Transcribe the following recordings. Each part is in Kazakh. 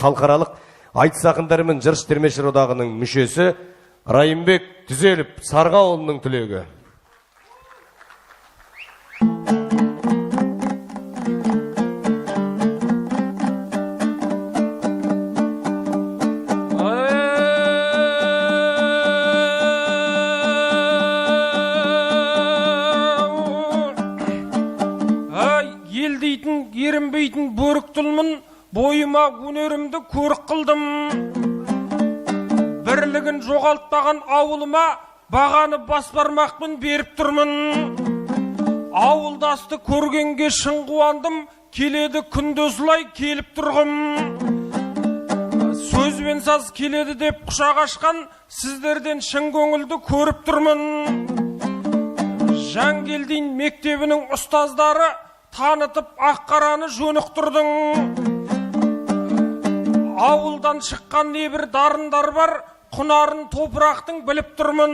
халықаралық айтыс ақындары мен жыршы термешілер одағының мүшесі Райымбек Түзеліп Сарға ауылының түлегі. Ерінбейтін бөрік тұлмын, бойыма өнерімді көрік қылдым. Бірлігін жоғалтпаған ауылыма бағаны бас бармақпен беріп тұрмын. Ауылдасты көргенге шын қуандым, келеді күндізлай келіп тұрғым. Сөзбен саз келеді деп құшақ ашқан, сіздерден шын көңілді көріп тұрмын. Жангелдин мектебінің ұстаздары танытып аққараны жөнықтірдің. Ауылдан шыққан небір дарындар бар, құнарын топырақтың біліп тұрмын.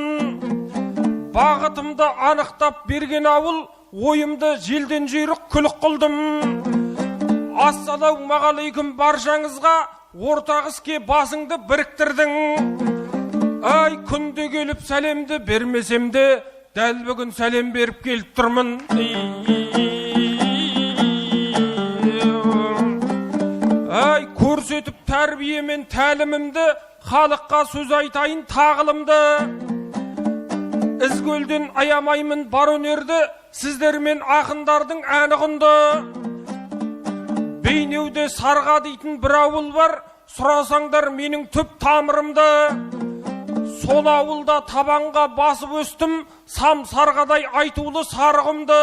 Бағытымды анықтап берген ауыл, ойымды желден жүйрік күлік қылдым. Ассалаумағалейкум баршаңызға, ортақ іске басыңды біріктірдің. Ай, күнде келіп сәлемді бермесемде, дәл бүгін сәлем беріп келіп тұрмын. Ай, көрсетіп тәрбиемен тәлімімді, халыққа сөз айтайын тағылымды. Ізгөлден аямаймын бар өнерді, сіздермен ақындардың әні құнды. Бейнеуде Сарға дейтін бір ауыл бар, сұрасаңдар менің түп тамырымды. Сол ауылда табанға басып өстім, сам сарғадай айтулы сарғымды.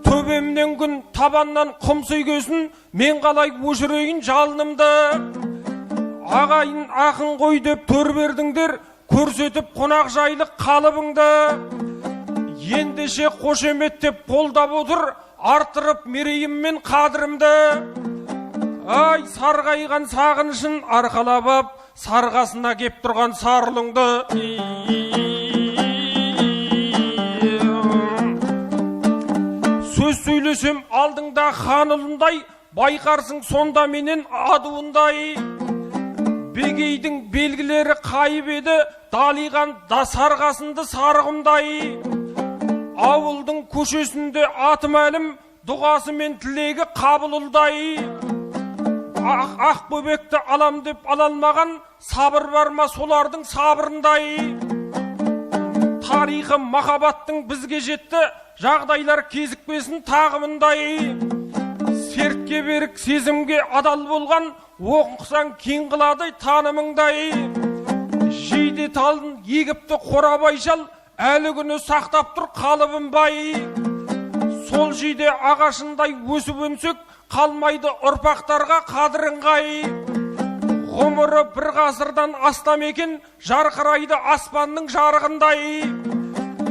Төбемнен күн табаннан құм сөйгесін, мен қалай өшірейін жалынымды. Ағайын ақын қой деп төр бердіңдер, көрсетіп қонақ жайлық қалыбыңды. Ендеше қошемет деп қолдап отыр, артырып мерейіммен қадірімді. Ай, сарғайған сағынышын арқалап ап, сарғасына кеп тұрған сарлыңды. Сөз сөйлесем алдыңда хан ұлындай, байқарсың сонда менен адуындай. Бегейдің белгілері қайып еді, далиған да сарғасынды сарғымдай. Ауылдың көшесінде аты мәлім, дұғасы мен тілегі қабылылдай. Ақ бөбекті алам деп алалмаған, сабыр бар ма солардың сабырындай. Тарихы махаббаттың бізге жетті, жағдайлар кезікпесін тағымындай. Сертке берік сезімге адал болған, оқысаң кең қылады танымыңдай. Жейде талын егіпті қорабайшал, әлі күні сақтап тұр қалыбын бай. Сол жейде ағашындай өсіп өнсек, қалмайды ұрпақтарға қадырыңғай. Ғұмыры бір ғасырдан астам екен, жарқырайды аспанның жарығындай.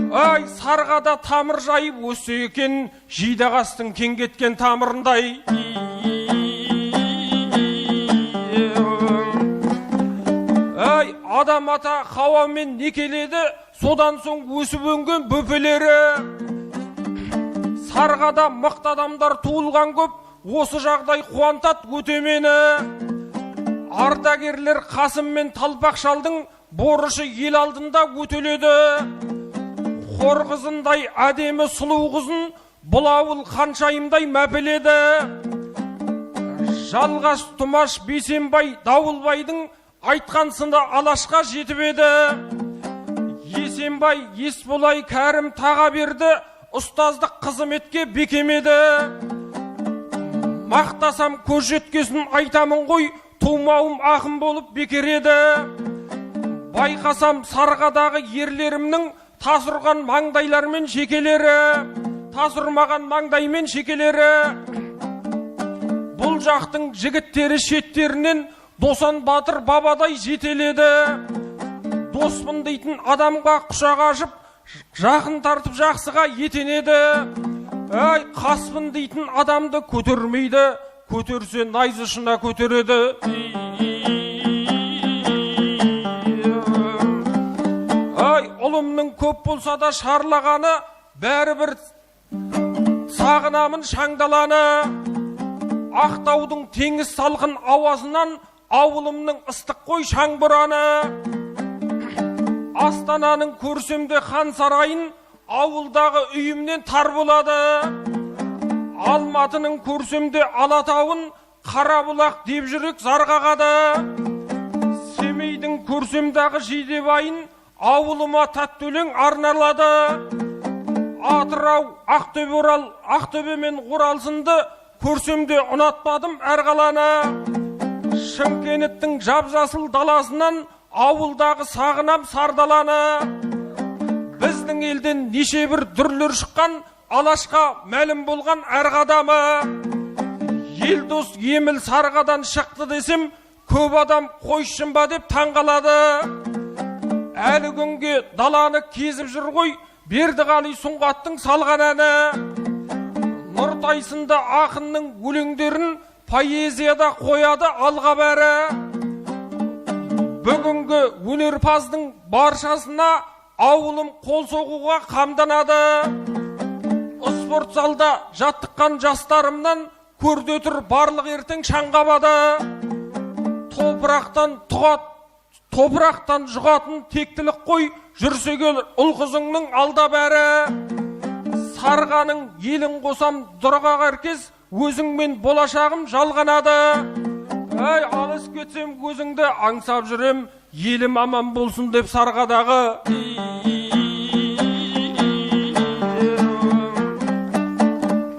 Ай, Сарғада тамыр жайып өссе екен, жидағастың кең кеткен тамырындай. Ай, адам ата Хауамен некеледі, содан соң өсіп өнген бөпелері. Сарғада мықты адамдар туылған көп, осы жағдай қуантат өтемені. Ардагерлер Қасым мен Талпақшалдың борышы ел алдында өтеледі. Қор қызындай әдемі сұлу қызын бұл ауыл қаншайымдай мәпеледі. Жалғас Тұмаш Бейсенбай Дауылбайдың айтқан сынды Алашқа жетіп еді. Есенбай Есболай Кәрім таға берді, ұстаздық қызметке бекемеді. Мақтасам көз жеткесін айтамын ғой, тумауым ақын болып бекер еді. Байқасам Сарғадағы ерлерімнің тас ұрған маңдайлармен шекелері, тас ұрмаған маңдаймен шекелері. Бұл жақтың жігіттері шеттерінен Досан Батыр бабадай жетеледі. Доспын дейтін адамға құшақ ашып, жақын тартып жақсыға етенеді. Ай, Қаспын дейтін адамды көтермейді, көтерсе найзышына көтереді. Ай, ұлымның көп болса да шарлағаны, бәрібір сағынамын шаңдаланы. Ақтаудың теңіз салқын ауасынан ауылымның ыстық қой шаңбұраны. Астананың көрсемде хан сарайын ауылдағы үйімнен тар болады. Алматының көрсемде Алатауын Қарабұлақ деп жүрек зарғағады. Семейдің көрсемдағы Жидебайын ауылыма тәтті өлең арналады. Атырау, Ақтөбе, Орал, Ақтөбе мен Оралсынды көрсемде ұнатпадым әр қаланы. Шымкенттің жап-жасыл даласынан ауылдағы сағынам сардаланы. Біздің елден неше бір дүрлер шыққан, Алашқа мәлім болған әр қадамы. Елдос Еміл Сарғадан шықты десем, көп адам қойшын ба деп таңғалады. Әлі күнге даланы кезіп жүр ғой, Бердіғали Сұңғаттың салған әні. Нұртайсынды ақынның өлеңдерін поэзияда қояды алға бәрі. Бүгінгі өнерпаздың баршасына ауылым қол соғуға қамданады. Спорт залда жаттыққан жастарымнан көрді өтір барлық ертең шаңғабады. Топырақтан жұғатын тектілік қой, жүрсе кел ұл-қызыңның алда бәрі. Сарғаның елін қосам дұрғақ әркез, өзіңмен болашағым жалғанады. Әй, алыс кетсем өзіңді аңсап жүрем, елім аман болсын деп сарғадағы.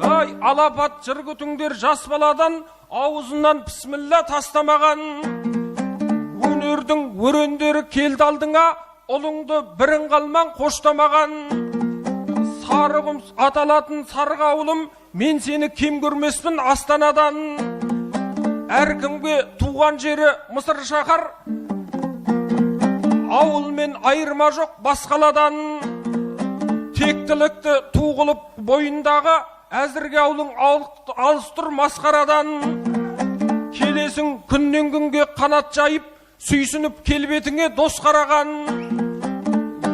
Әй, алапат жыр күтіңдер жас баладан, аузынан бісміллә тастамаған. Өнердің өрендері келді алдыңа, ұлыңды бірін қалман қоштамаған. Сарығым аталатын сарғы ауылым, мен сені кем көрмеспін Астанадан. Әркімге туған жері Мысыр шақар, ауылмен айырма жоқ басқаладан. Тектілікті туғылып бойындағы, әзірге аулың алыс тұр масқарадан. Келесің күннен күнге қанат жайып, сүйсініп келбетіңе дос қараған.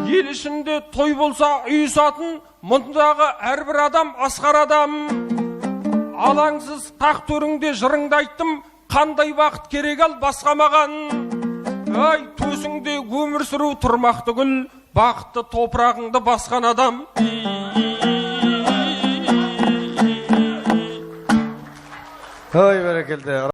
Ел ішінде той болса үйісатын, мұндағы әрбір адам асқар адам. Алаңсыз тақ төріңде жырыңды айттым, қандай бақыт керек ал басқа маған. Ай, төсіңде өмір сүру тұрмақ түгіл, бақытты топырағыңды басқан адам. Ой, бәрекелді.